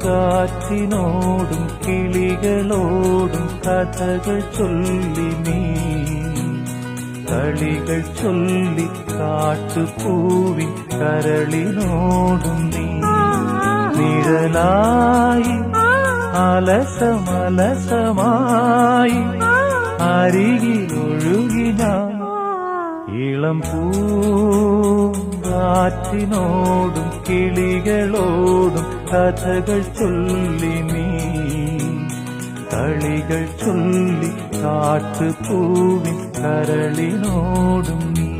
പൂങ്കാറ്റിനോടും കിളികളോടും കഥകൾ ചൊല്ലി നീ കളികൾ ചൊല്ലി കാട്ടുപൂവിൻ കരളിനോടും നീ നിഴലായി അലസമലസമായി അരികിലൊഴുകി ഞാൻ ഇളം പൂങ്കാറ്റിനോടും കിളികളോടും കഥകൾ ചൊല്ലി നീ കളികൾ ചൊല്ലി കാട്ടുപൂവിൻ കരളിനോടും നീ